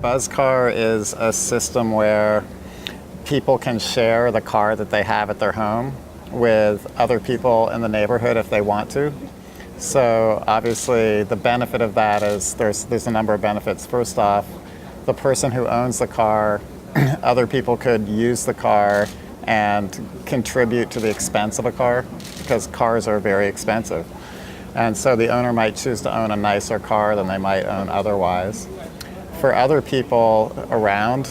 buzz car is a system where people can share the car that they have at their home with other people in the neighborhood if they want to. So obviously the benefit of that is there's a number of benefits. First off, the person who owns the car, other people could use the car and contribute to the expense of a car, because cars are very expensive. And so the owner might choose to own a nicer car than they might own otherwise. For other people around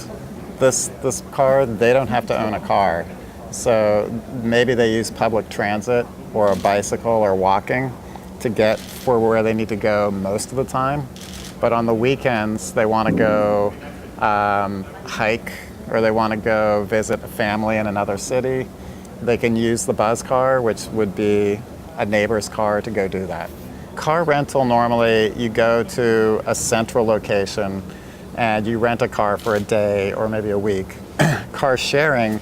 this car, they don't have to own a car. So maybe they use public transit or a bicycle or walking to get for where they need to go most of the time. But on the weekends, they want to go hike, or they want to go visit a family in another city. They can use the buzz car, which would be a neighbor's car, to go do that. Car rental, normally you go to a central location and you rent a car for a day or maybe a week. Car sharing,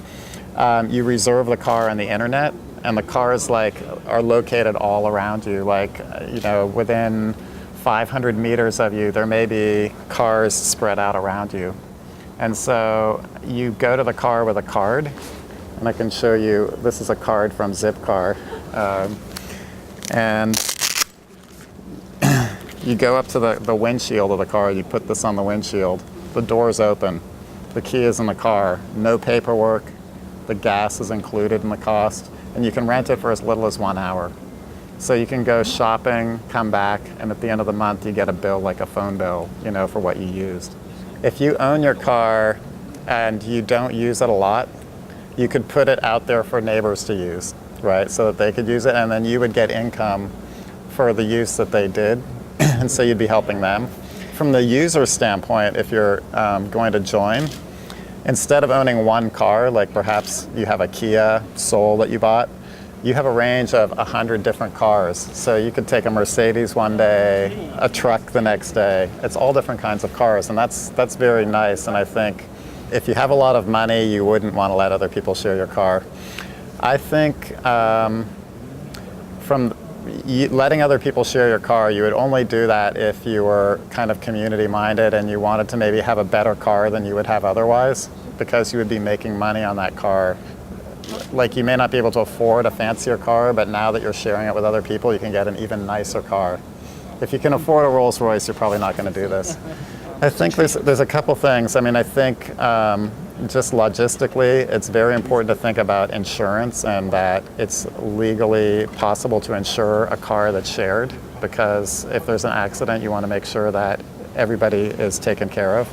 you reserve the car on the internet, and the cars are located all around you. Within 500 meters of you, there may be cars spread out around you. And so you go to the car with a card, and I can show you, this is a card from Zipcar. And you go up to the windshield of the car, you put this on the windshield, the door's open, the key is in the car, no paperwork, the gas is included in the cost, and you can rent it for as little as 1 hour. So you can go shopping, come back, and at the end of the month you get a bill, like a phone bill, for what you used. If you own your car and you don't use it a lot, you could put it out there for neighbors to use, right? So that they could use it, and then you would get income for the use that they did, and so you'd be helping them. From the user standpoint, if you're going to join, instead of owning one car, like perhaps you have a Kia Soul that you bought, you have a range of 100 different cars. So you could take a Mercedes one day, a truck the next day. It's all different kinds of cars, and that's very nice. And I think if you have a lot of money, you wouldn't want to let other people share your car. I think from letting other people share your car, you would only do that if you were kind of community-minded and you wanted to maybe have a better car than you would have otherwise, because you would be making money on that car. Like, you may not be able to afford a fancier car, but now that you're sharing it with other people, you can get an even nicer car. If you can afford a Rolls Royce, you're probably not going to do this. I think there's a couple things. I mean, I think just logistically, it's very important to think about insurance, and that it's legally possible to insure a car that's shared, because if there's an accident, you want to make sure that everybody is taken care of.